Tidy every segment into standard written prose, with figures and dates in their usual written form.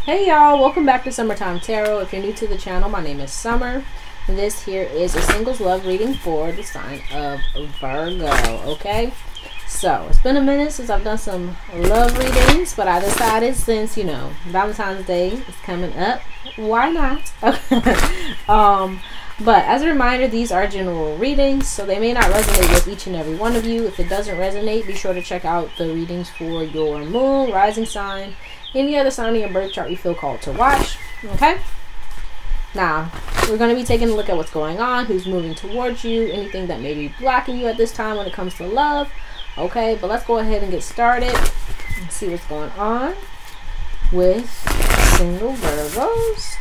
Hey y'all, welcome back to Summertime Tarot. If you're new to the channel, my name is Summer. This here is a singles love reading for the sign of Virgo, okay? So, it's been a minute since I've done some love readings, but I decided since, you know, Valentine's Day is coming up, why not? But as a reminder, these are general readings, so they may not resonate with each and every one of you. If it doesn't resonate, be sure to check out the readings for your moon, rising sign, any other sign in your birth chart you feel called to watch, okay? Now, we're going to be taking a look at what's going on, who's moving towards you, anything that may be blocking you at this time when it comes to love, okay? But let's go ahead and get started and see what's going on with single Virgos.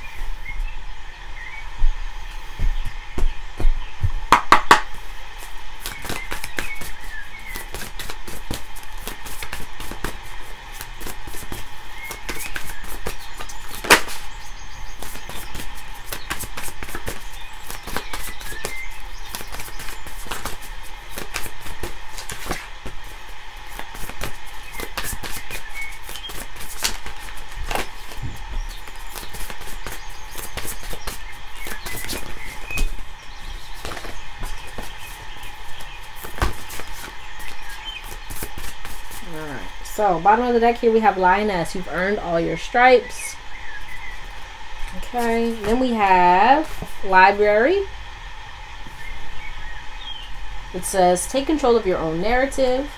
So, bottom of the deck here we have Lioness. You've earned all your stripes. Okay. Then we have Library. It says, take control of your own narrative.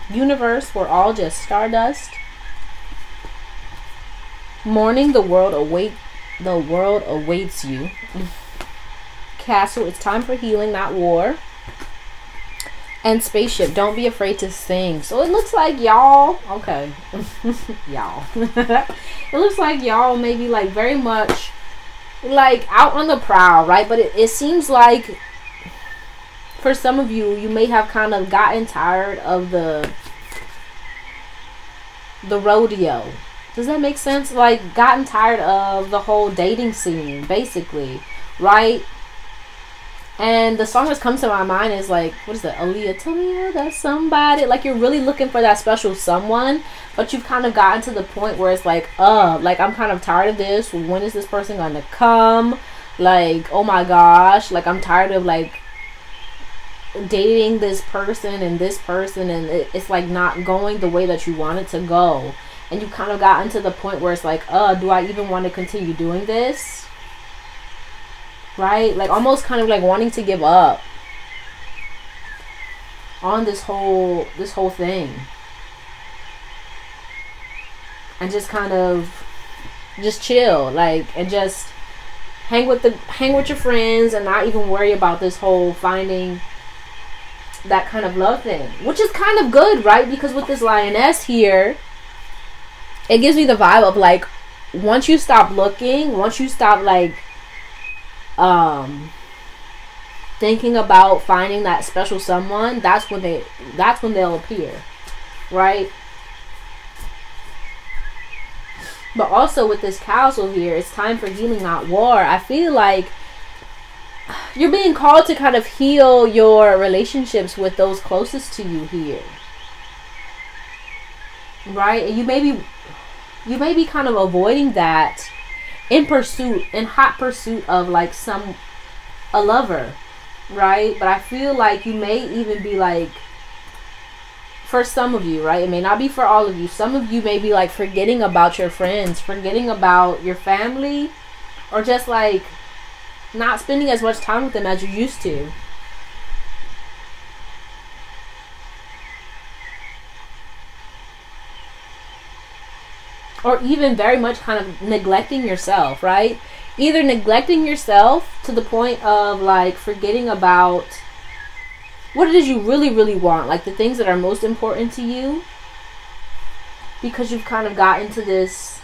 Universe, we're all just stardust. Mourning, the world awaits you. Castle, it's time for healing, not war. And Spaceship, don't be afraid to sing. So it looks like y'all, okay, y'all. It looks like y'all maybe like very much like out on the prowl, right? But it seems like for some of you, you may have kind of gotten tired of the rodeo. Does that make sense? Like gotten tired of the whole dating scene, basically, right? And the song that comes to my mind is like, what is that? Aaliyah, tell me that's somebody. Like you're really looking for that special someone, but you've kind of gotten to the point where it's like I'm kind of tired of this. When is this person gonna come? Like, oh my gosh, like I'm tired of like dating this person and it's like not going the way that you want it to go. And you kind of gotten to the point where it's like, do I even want to continue doing this? Right? Like almost kind of like wanting to give up on this whole thing. And just kind of just chill, like, and just hang with your friends and not even worry about this whole finding that kind of love thing. Which is kind of good, right? Because with this Lioness here, it gives me the vibe of like once you stop looking, once you stop like thinking about finding that special someone, that's when they'll appear, right? But also with this Castle here, it's time for healing, not war. I feel like you're being called to kind of heal your relationships with those closest to you here, right? And you may be kind of avoiding that in hot pursuit of like a lover, right? But I feel like you may even be like, for some of you, right? It may not be for all of you. Some of you may be like forgetting about your friends, forgetting about your family, or just like not spending as much time with them as you used to. Or even very much kind of neglecting yourself, right? Either neglecting yourself to the point of like forgetting about what it is you really, really want. Like the things that are most important to you. Because you've kind of got into this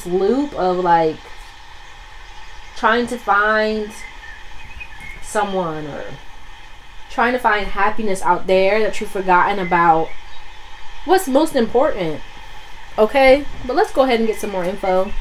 loop of like trying to find someone or trying to find happiness out there that you've forgotten about what's most important. Okay, but let's go ahead and get some more info.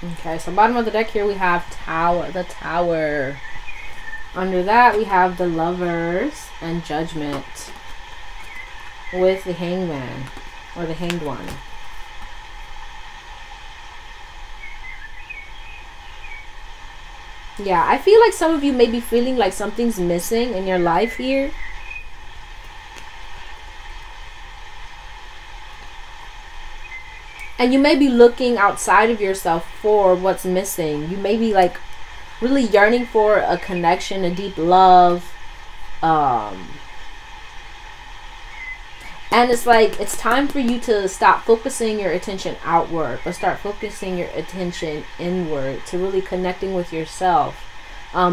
Okay, so bottom of the deck here we have the Tower. Under that we have the Lovers and Judgment with the Hangman or the Hanged One. Yeah, I feel like some of you may be feeling like something's missing in your life here. And you may be looking outside of yourself for what's missing. You may be like really yearning for a connection, a deep love. And it's like, it's time for you to stop focusing your attention outward, but start focusing your attention inward, to really connecting with yourself,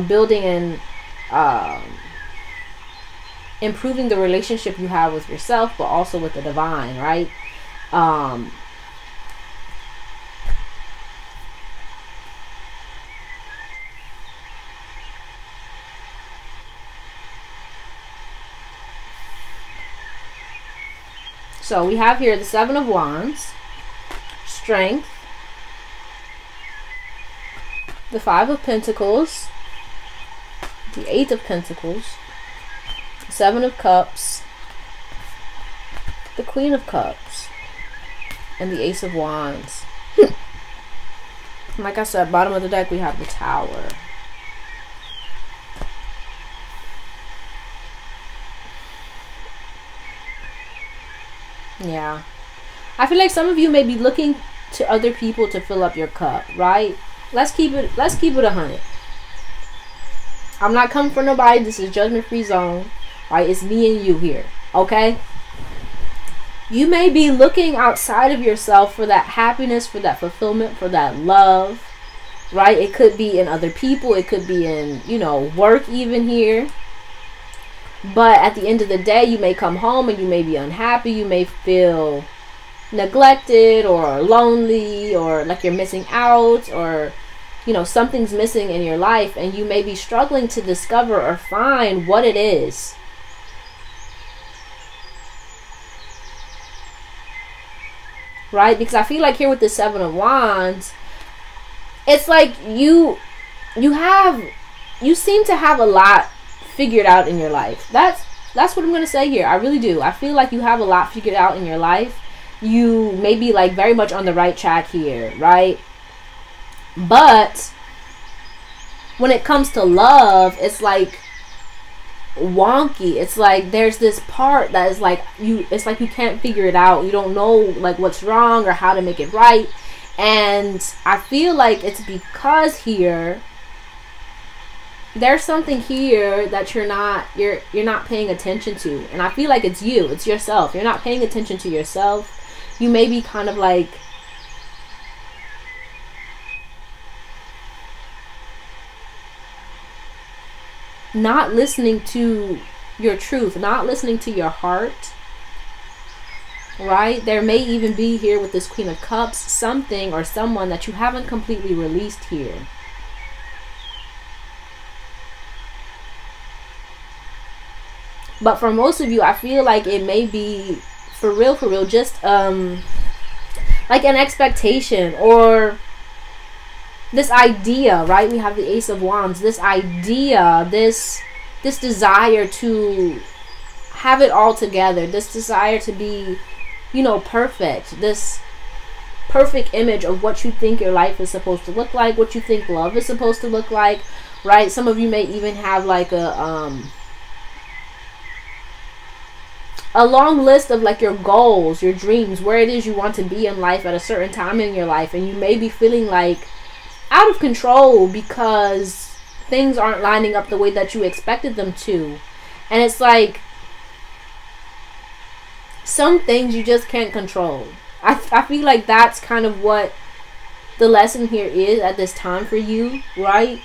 building and improving the relationship you have with yourself, but also with the divine, right? So we have here the Seven of Wands, Strength, the Five of Pentacles, the Eight of Pentacles, Seven of Cups, the Queen of Cups, and the Ace of Wands. Like I said, bottom of the deck we have the Tower. Yeah, I feel like some of you may be looking to other people to fill up your cup, right? Let's keep it 100. I'm not coming for nobody. This is judgment-free zone, right? It's me and you here, okay? You may be looking outside of yourself for that happiness, for that fulfillment, for that love, right? It could be in other people. It could be in, you know, work even here. But at the end of the day, you may come home and you may be unhappy. You may feel neglected or lonely, or like you're missing out, or, you know, something's missing in your life, and you may be struggling to discover or find what it is. Right? Because I feel like here with the Seven of Wands, it's like you seem to have a lot figured out in your life. That's what I'm gonna say here. I really do. I feel like you have a lot figured out in your life. You may be like very much on the right track here, right? But when it comes to love, it's like wonky. It's like there's this part that is like it's like you can't figure it out. You don't know like what's wrong or how to make it right. And I feel like it's because here there's something here that you're not paying attention to. And I feel like it's you. It's yourself. You're not paying attention to yourself. You may be kind of like not listening to your truth, not listening to your heart, right? There may even be here with this Queen of Cups something or someone that you haven't completely released here. But for most of you, I feel like it may be for real, just like an expectation or this idea, right? We have the Ace of Wands, this idea, this desire to have it all together, this desire to be, you know, perfect, this perfect image of what you think your life is supposed to look like, what you think love is supposed to look like, right? Some of you may even have like a a long list of like your goals, your dreams, where it is you want to be in life at a certain time in your life, and you may be feeling like out of control because things aren't lining up the way that you expected them to. And it's like some things you just can't control. I feel like that's kind of what the lesson here is at this time for you, right?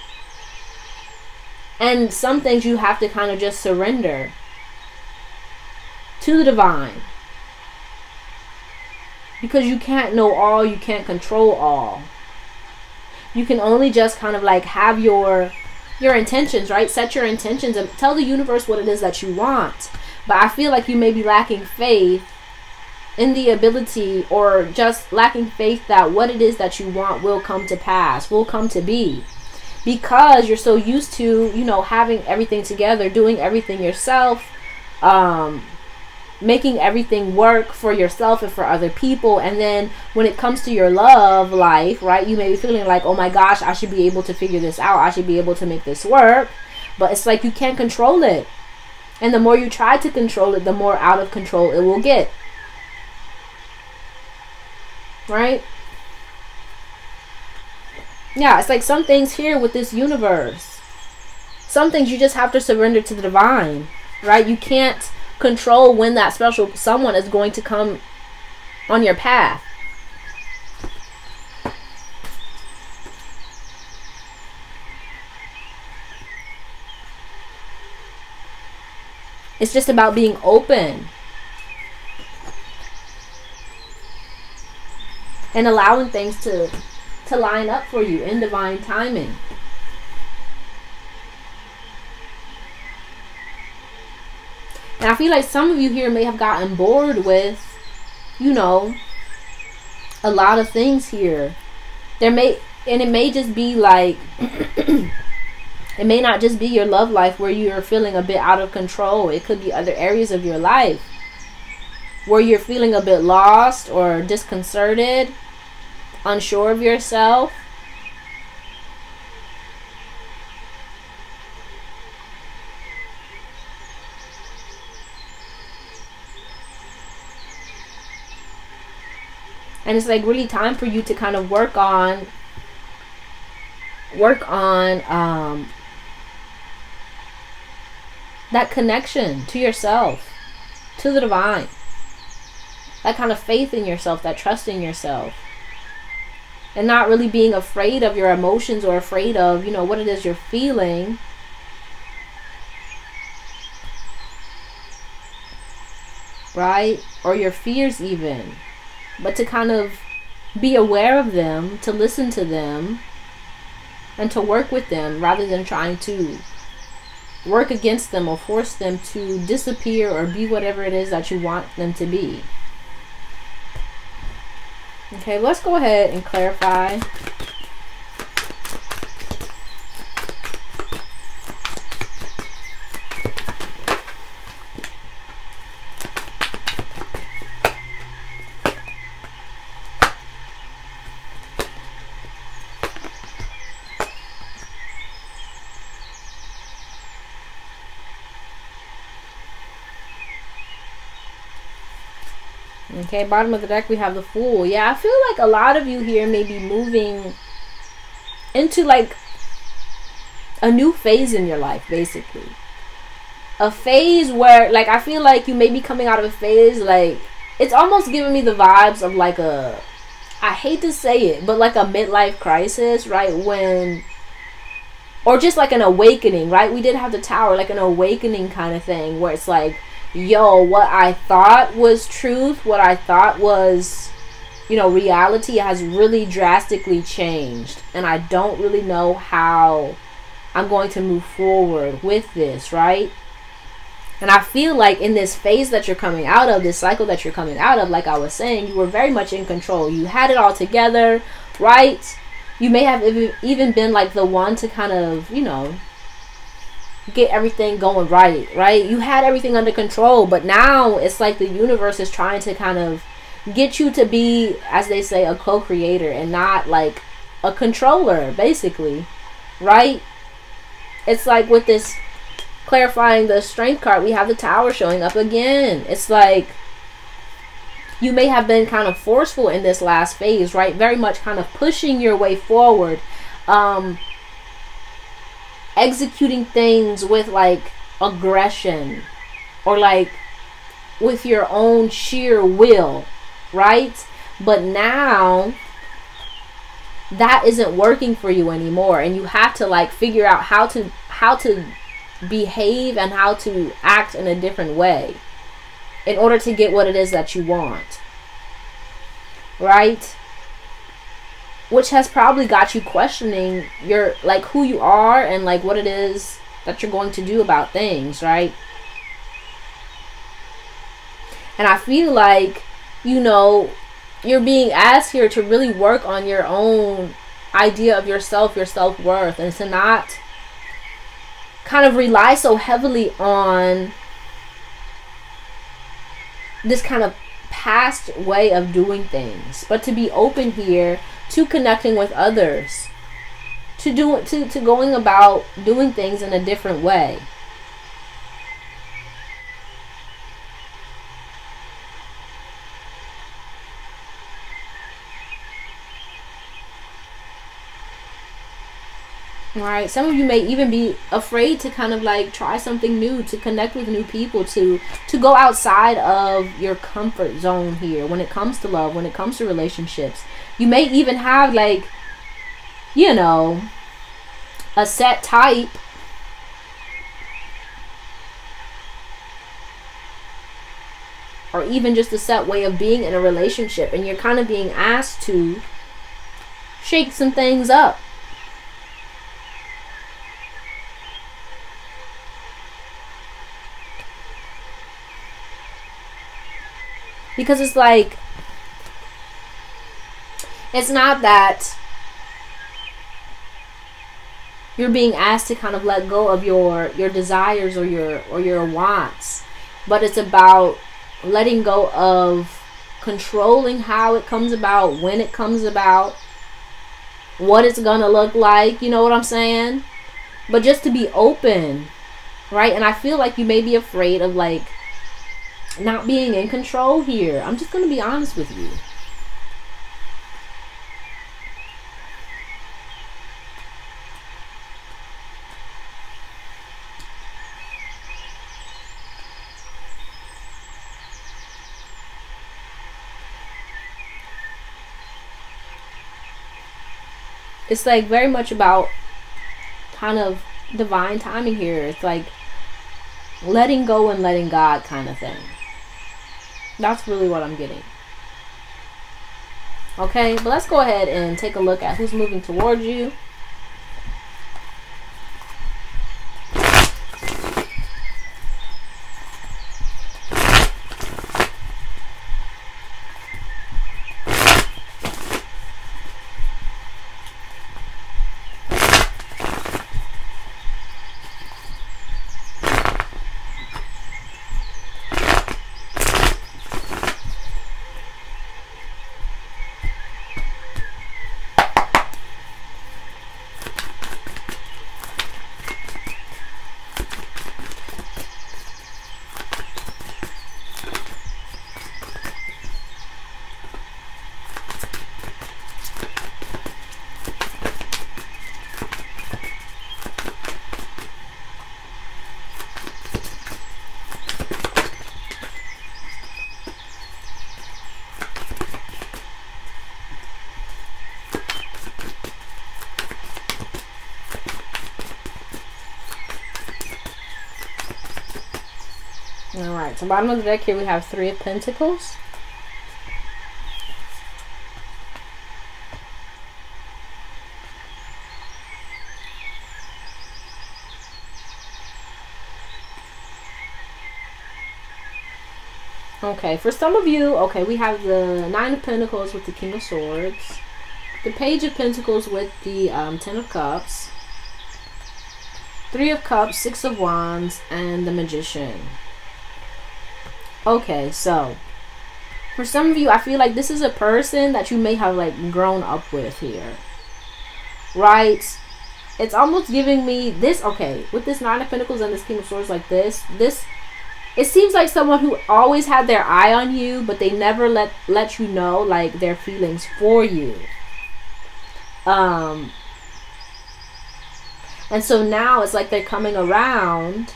And some things you have to kind of just surrender to the divine, because you can't know all, you can't control all. You can only just kind of like have your intentions, right? Set your intentions and tell the universe what it is that you want. But I feel like you may be lacking faith in the ability, or just lacking faith that what it is that you want will come to pass, will come to be, because you're so used to, you know, having everything together, doing everything yourself, making everything work for yourself and for other people. And then when it comes to your love life, right, you may be feeling like, oh my gosh, I should be able to figure this out, I should be able to make this work. But it's like you can't control it, and the more you try to control it, the more out of control it will get, right? Yeah, it's like some things here with this universe, some things you just have to surrender to the divine, right? You can't control when that special someone is going to come on your path. It's just about being open and allowing things to line up for you in divine timing. And I feel like some of you here may have gotten bored with, you know, a lot of things here. And it may just be like, it may not just be your love life where you're feeling a bit out of control. It could be other areas of your life where you're feeling a bit lost or disconcerted, unsure of yourself. And it's like really time for you to kind of work on that connection to yourself, to the divine, that kind of faith in yourself, that trust in yourself, and not really being afraid of your emotions or afraid of, you know, what it is you're feeling. Right? Or your fears even. But to kind of be aware of them, to listen to them, and to work with them rather than trying to work against them or force them to disappear or be whatever it is that you want them to be. Okay, let's go ahead and clarify. Okay, bottom of the deck we have the Fool. Yeah, I feel like a lot of you here may be moving into like a new phase in your life, basically. A phase where, like, I feel like you may be coming out of a phase, like, it's almost giving me the vibes of like a, I hate to say it, but like a midlife crisis, right? When, or just like an awakening, right? We did have the Tower, like an awakening kind of thing where it's like, yo, what I thought was truth, what I thought was, you know, reality has really drastically changed. And I don't really know how I'm going to move forward with this, right? And I feel like in this phase that you're coming out of, this cycle that you're coming out of, like I was saying, you were very much in control. You had it all together, right? You may have even been like the one to kind of, you know, get everything going right? You had everything under control, but now it's like the universe is trying to kind of get you to be, as they say, a co-creator and not like a controller, basically, right? It's like with this clarifying the Strength card, we have the Tower showing up again. It's like you may have been kind of forceful in this last phase, right? Very much kind of pushing your way forward, executing things with like aggression, or like with your own sheer will, right? But now that isn't working for you anymore, and you have to like figure out how to behave and how to act in a different way in order to get what it is that you want, right? Which has probably got you questioning your, like, who you are and like what it is that you're going to do about things, right? And I feel like, you know, you're being asked here to really work on your own idea of yourself, your self-worth, and to not kind of rely so heavily on this kind of past way of doing things, but to be open here to connecting with others, to going about doing things in a different way. Right, some of you may even be afraid to kind of like try something new, to connect with new people, to go outside of your comfort zone here when it comes to love, when it comes to relationships. You may even have like, you know, a set type, or even just a set way of being in a relationship, and you're kind of being asked to shake some things up. Because it's like, it's not that you're being asked to kind of let go of your desires or your wants, but it's about letting go of controlling how it comes about, when it comes about, what it's gonna look like, you know what I'm saying? But just to be open, right? And I feel like you may be afraid of like not being in control here. I'm just gonna be honest with you. It's like very much about kind of divine timing here. It's like letting go and letting God kind of thing. That's really what I'm getting. Okay, but let's go ahead and take a look at who's moving towards you. Alright, so bottom of the deck here we have 3 of Pentacles. Okay, for some of you, okay, we have the 9 of Pentacles with the King of Swords, the Page of Pentacles with the 10 of Cups, 3 of Cups, 6 of Wands, and the Magician. Okay, so for some of you, I feel like this is a person that you may have like grown up with here, right? it's almost giving me this. Okay, with this Nine of Pentacles and this King of Swords, like this, it seems like someone who always had their eye on you, but they never let you know like their feelings for you. And so now it's like they're coming around,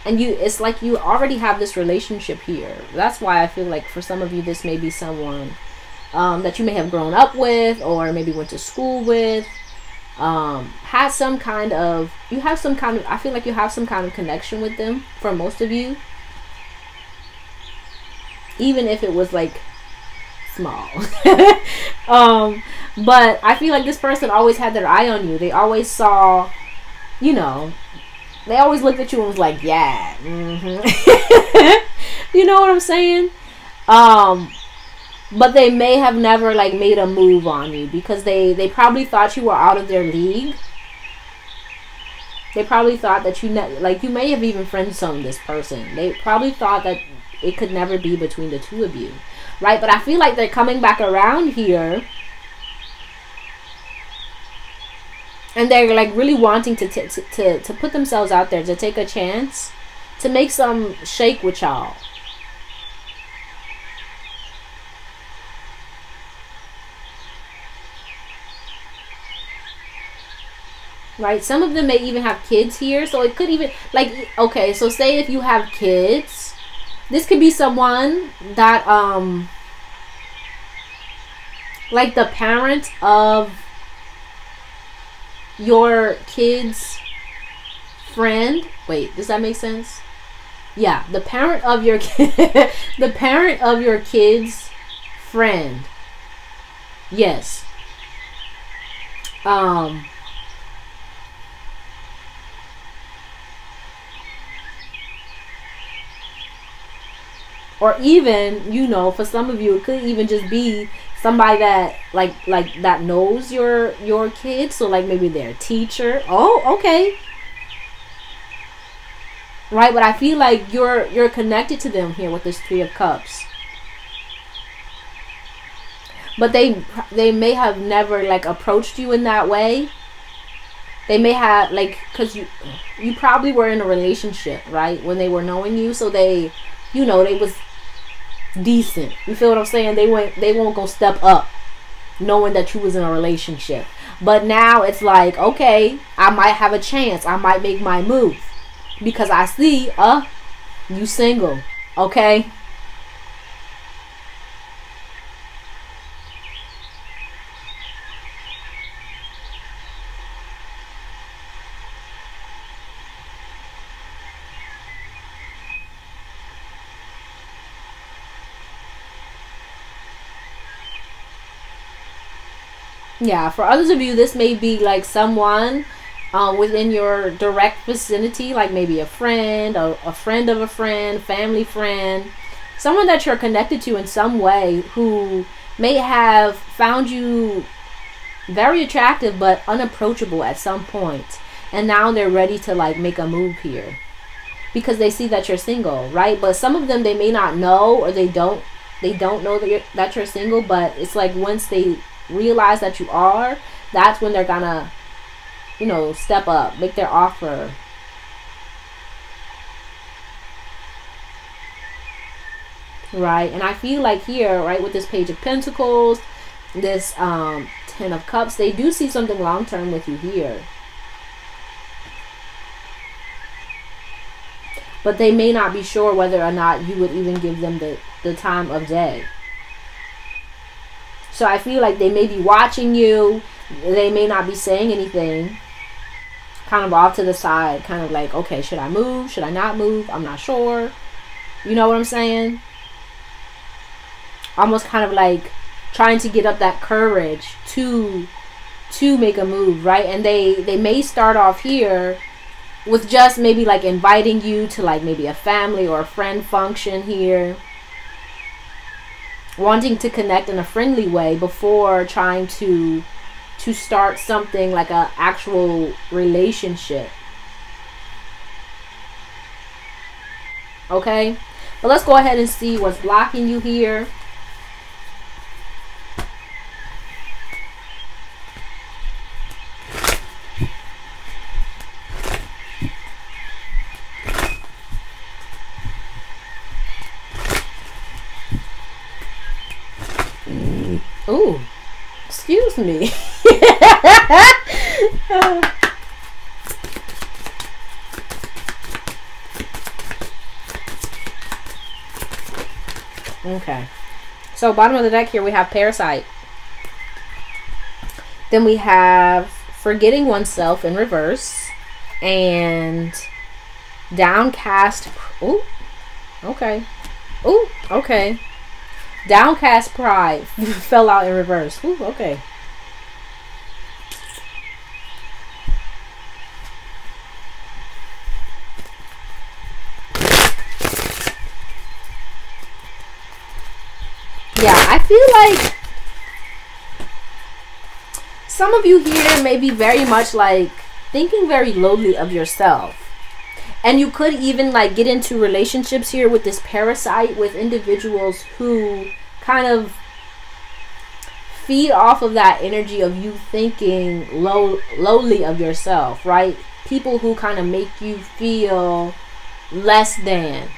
and it's like you already have this relationship here. That's why I feel like for some of you this may be someone that you may have grown up with, or maybe went to school with, had some kind of, I feel like you have some kind of connection with them for most of you, even if it was like small. But I feel like this person always had their eye on you. They always saw, you know, they always looked at you and was like, yeah, you know what I'm saying? But they may have never like made a move on you, because they probably thought you were out of their league. They probably thought that you may have even friend-zoned this person. They probably thought that it could never be between the two of you, right? But I feel like they're coming back around here, and they're like really wanting to put themselves out there, to take a chance, to make some shake with y'all. Right? Some of them may even have kids here. So it could even, like, okay, so say if you have kids, this could be someone that, like the parent of your kid's friend. Wait, does that make sense? Yeah, the parent of your the parent of your kid's friend. Yes. Or even, you know, for some of you, it could even just be somebody that like that knows your kids. So like maybe their teacher. Oh, okay. Right, but I feel like you're connected to them here with this Three of Cups. But they may have never like approached you in that way. They may have, like, because you probably were in a relationship, right, when they were knowing you. So they, you know, they was decent. You feel what I'm saying? They won't go step up knowing that you was in a relationship. But now it's like, okay, I might have a chance. I might make my move, because I see you single. Okay? Yeah, for others of you, this may be like someone within your direct vicinity, like maybe a friend, a friend of a friend, family friend, someone that you're connected to in some way, who may have found you very attractive but unapproachable at some point, and now they're ready to like make a move here because they see that you're single, right? But some of them, they may not know, or they don't know that you're single, but it's like once they realize that you are, that's when they're gonna, you know, step up, make their offer. Right? And I feel like here, right, with this Page of Pentacles, this Ten of Cups, they do see something long-term with you here. But they may not be sure whether or not you would even give them the time of day. So I feel like they may be watching you. They may not be saying anything. Kind of off to the side. Kind of like, okay, should I move? Should I not move? I'm not sure. You know what I'm saying? Almost kind of like trying to get up that courage to make a move, right? And they may start off here with just maybe like inviting you to like maybe a family or a friend function here. Wanting to connect in a friendly way before trying to start something like a actual relationship. Okay? But let's go ahead and see what's blocking you here. Excuse me. Okay. So bottom of the deck here we have Parasite. Then we have Forgetting Oneself in reverse. And Downcast. Ooh. Okay. Ooh. Okay. Downcast Pride fell out in reverse. Ooh. Okay. Yeah, I feel like some of you here may be very much like thinking very lowly of yourself. And you could even like get into relationships here with this Parasite with individuals who kind of feed off of that energy of you thinking lowly of yourself, right? People who kind of make you feel less than.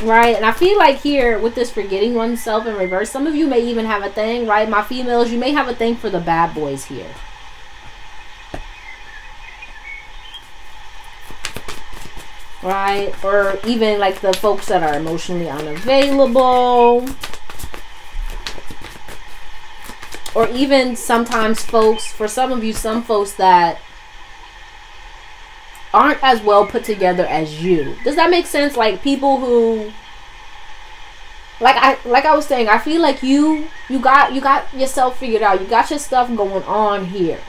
Right, and I feel like here with this Forgetting Oneself in reverse, some of you may even have a thing, right? My females, you may have a thing for the bad boys here. Right, or even like the folks that are emotionally unavailable. Or even sometimes folks, for some of you, some folks that aren't as well put together as you. Does that make sense? Like people who, like I was saying, I feel like you got yourself figured out. You got your stuff going on here.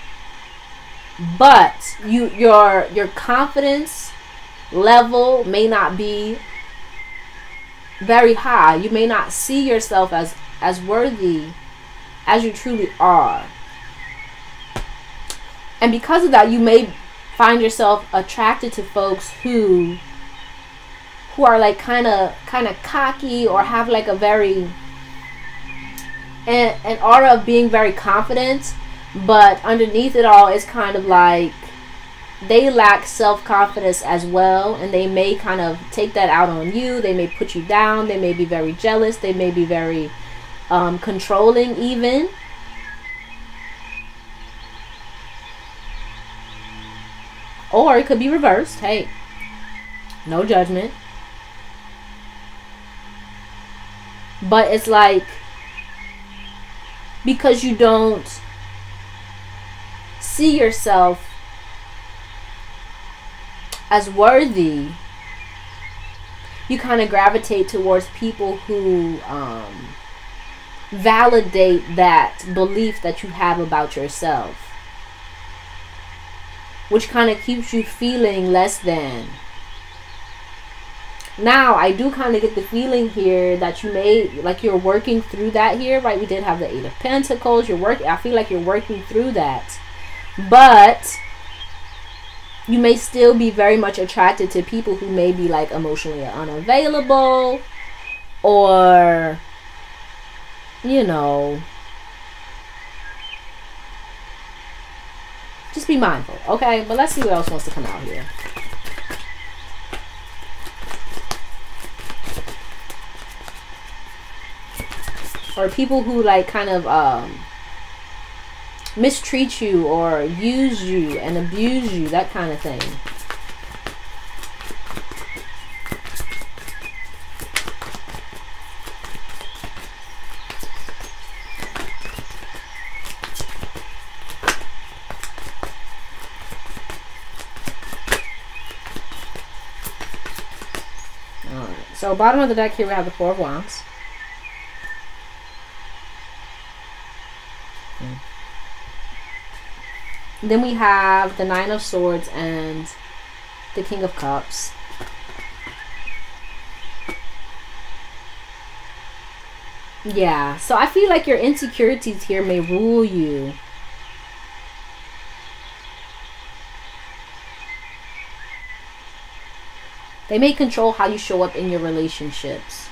But your confidence level may not be very high. You may not see yourself as worthy as you truly are. And because of that, you may find yourself attracted to folks who are like kind of cocky, or have like a very an aura of being very confident, but underneath it all is kind of like they lack self-confidence as well, and they may kind of take that out on you. They may put you down. They may be very jealous. They may be very controlling even. Or it could be reversed. Hey, no judgment. But it's like, because you don't see yourself as worthy, you kind of gravitate towards people who validate that belief that you have about yourself, which kind of keeps you feeling less than. Now, I do kind of get the feeling here that you may, like you're working through that here, right? We did have the Eight of Pentacles. I feel like you're working through that. But you may still be very much attracted to people who may be like emotionally unavailable, or, you know, just be mindful, okay? But let's see what else wants to come out here. Or people who like kind of mistreat you or use you and abuse you, that kind of thing. Alright, so bottom of the deck here we have the Four of Wands. Then we have the Nine of Swords and the King of Cups. Yeah, so I feel like your insecurities here may rule you. They may control how you show up in your relationships,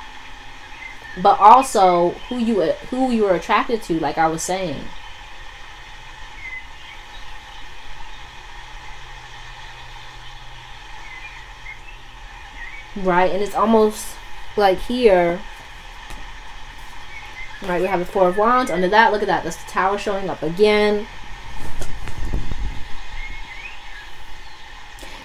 but also who you are attracted to, like I was saying. Right? And it's almost like here, right, we have the Four of Wands. Under that, look at that, that's the Tower showing up again.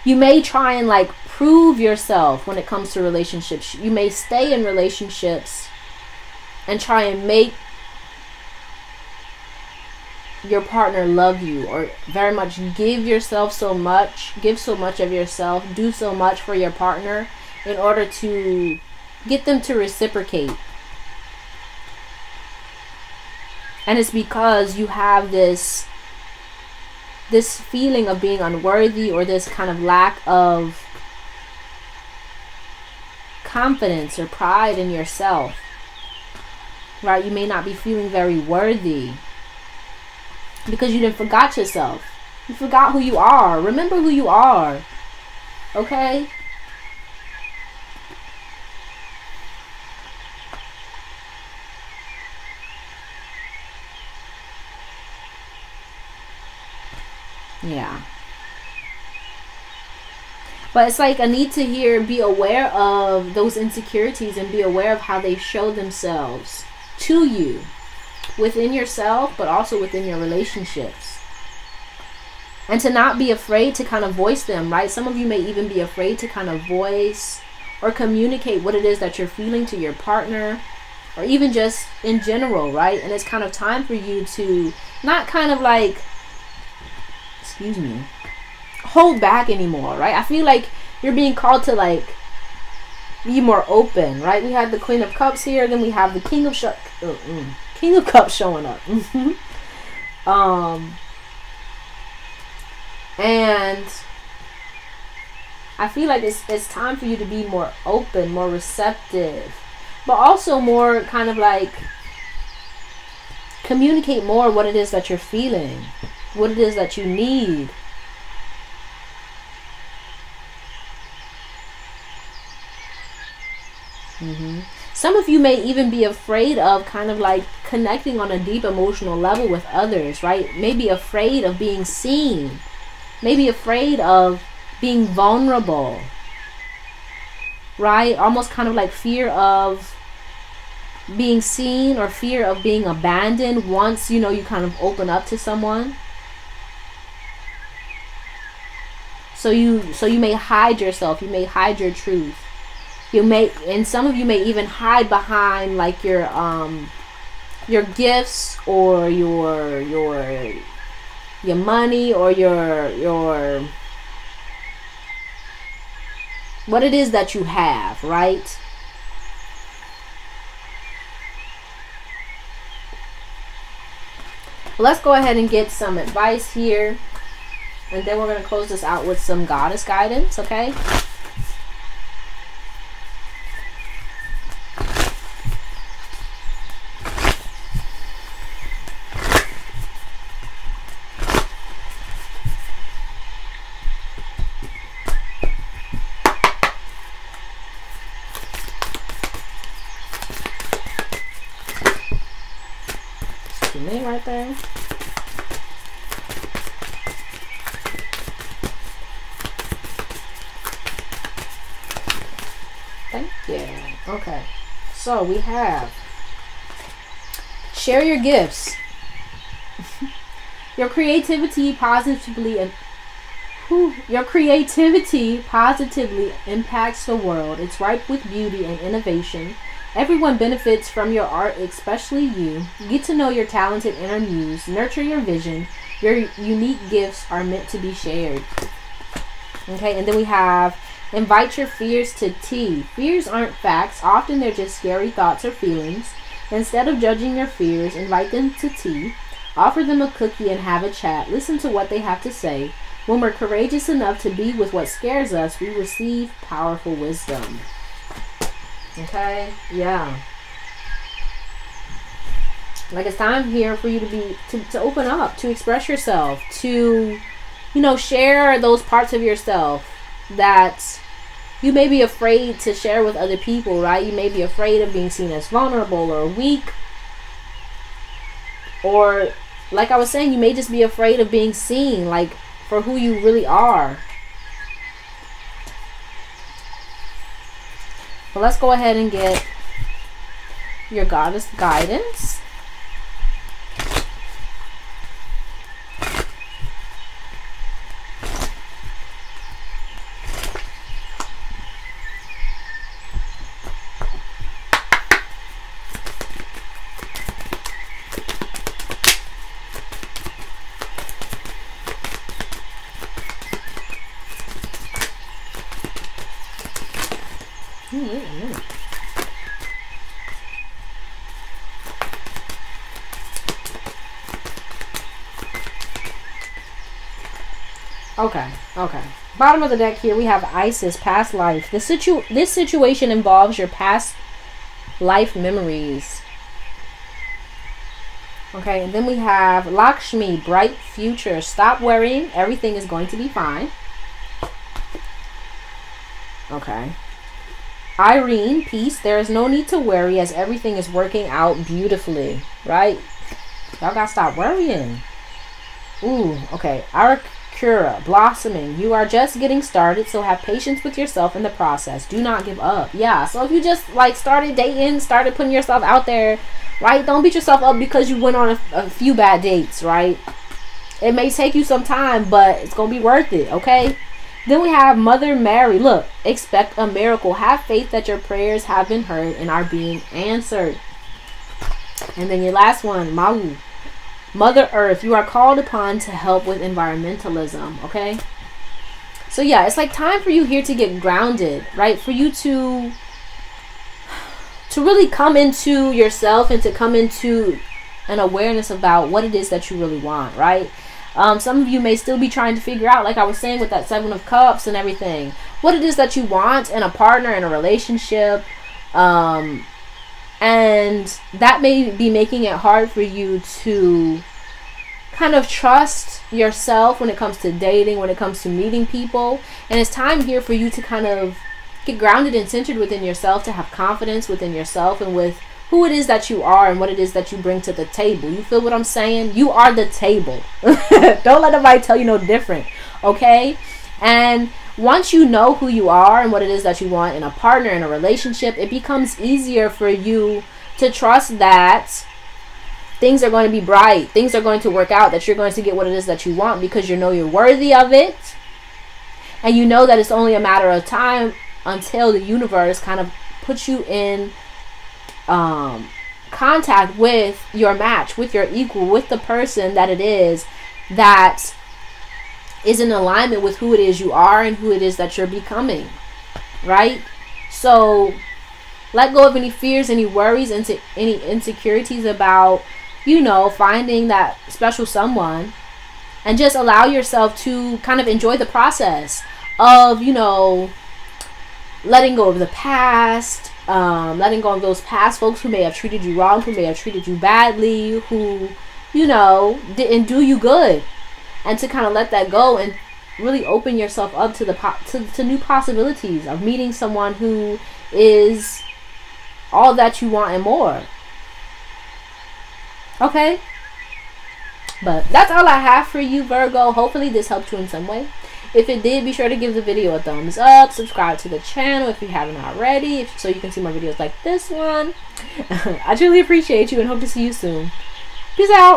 You may try and like prove yourself when it comes to relationships. You may stay in relationships and try and make your partner love you, or very much give yourself so much, give so much of yourself, do so much for your partner in order to get them to reciprocate. And it's because you have this feeling of being unworthy, or this kind of lack of confidence or pride in yourself, right? You may not be feeling very worthy because you didn't forgot yourself. You forgot who you are. Remember who you are, okay? Yeah. But it's like a need to be aware of those insecurities and be aware of how they show themselves to you within yourself, but also within your relationships. And to not be afraid to kind of voice them, right? Some of you may even be afraid to kind of voice or communicate what it is that you're feeling to your partner, or even just in general, right? And it's kind of time for you to not kind of like, excuse me, hold back anymore, right? I feel like you're being called to like be more open, right? We have the Queen of Cups here, then we have the King of Cups showing up. And I feel like it's time for you to be more open, more receptive, but also more kind of like communicate more what it is that you're feeling, what it is that you need. Some of you may even be afraid of kind of like connecting on a deep emotional level with others, right? Maybe afraid of being seen, maybe afraid of being vulnerable, right? Almost kind of like fear of being seen, or fear of being abandoned once, you know, you kind of open up to someone. So you may hide yourself, you may hide your truth. You may, and some of you may even hide behind like your gifts, or your money, or your what it is that you have, right? Let's go ahead and get some advice here, and then we're going to close this out with some goddess guidance, okay? Right there. Thank you. Okay, so we have share your gifts. Your creativity positively impacts the world. It's ripe with beauty and innovation. Everyone benefits from your art, especially you. Get to know your talented inner muse. Nurture your vision. Your unique gifts are meant to be shared. Okay, and then we have invite your fears to tea. Fears aren't facts. Often they're just scary thoughts or feelings. Instead of judging your fears, invite them to tea. Offer them a cookie and have a chat. Listen to what they have to say. When we're courageous enough to be with what scares us, we receive powerful wisdom. Okay, yeah. Like, it's time here for you to open up, to express yourself, to, you know, share those parts of yourself that You may be afraid to share with other people, right? You may be afraid of being seen as vulnerable or weak. Or, like I was saying, you may just be afraid of being seen, like, for who you really are. But let's go ahead and get your goddess guidance. Wait a minute. Okay. Bottom of the deck here, we have Isis, past life. This situation involves your past life memories. Okay, and then we have Lakshmi, bright future. Stop worrying. Everything is going to be fine. Okay. Irene, peace. There is no need to worry as everything is working out beautifully. Right? Y'all gotta stop worrying. Ooh, okay. Arakura, blossoming. You are just getting started, so have patience with yourself in the process. Do not give up. Yeah, so if you just like started dating, started putting yourself out there, right? Don't beat yourself up because you went on a few bad dates, right? It may take you some time, but it's gonna be worth it, okay? Then we have Mother Mary. Look, expect a miracle. Have faith that your prayers have been heard and are being answered. And then your last one, Mau. Mother Earth, you are called upon to help with environmentalism, okay? So yeah, it's like time for you here to get grounded, right? For you to really come into yourself and to come into an awareness about what it is that you really want, right? Some of you may still be trying to figure out, like I was saying with that 7 of Cups and everything, what it is that you want in a partner, in a relationship. And that may be making it hard for you to kind of trust yourself when it comes to dating, when it comes to meeting people. And it's time here for you to kind of get grounded and centered within yourself, to have confidence within yourself and with who it is that you are and what it is that you bring to the table. You feel what I'm saying? You are the table. Don't let nobody tell you no different, okay? And once you know who you are and what it is that you want in a partner, in a relationship, it becomes easier for you to trust that things are going to be bright, things are going to work out, that you're going to get what it is that you want because you know you're worthy of it. And you know that it's only a matter of time until the universe kind of puts you in contact with your match, with your equal, with the person that it is that is in alignment with who it is you are and who it is that you're becoming, right? So let go of any fears, any worries, any insecurities about, you know, finding that special someone, and just allow yourself to kind of enjoy the process of, you know, letting go of the past, letting go of those past folks who may have treated you wrong, who may have treated you badly, who, you know, didn't do you good, and to kind of let that go and really open yourself up to to new possibilities of meeting someone who is all that you want and more. Okay? But that's all I have for you, Virgo. Hopefully this helped you in some way. If it did, be sure to give the video a thumbs up. Subscribe to the channel if you haven't already, so you can see more videos like this one. I truly appreciate you and hope to see you soon. Peace out.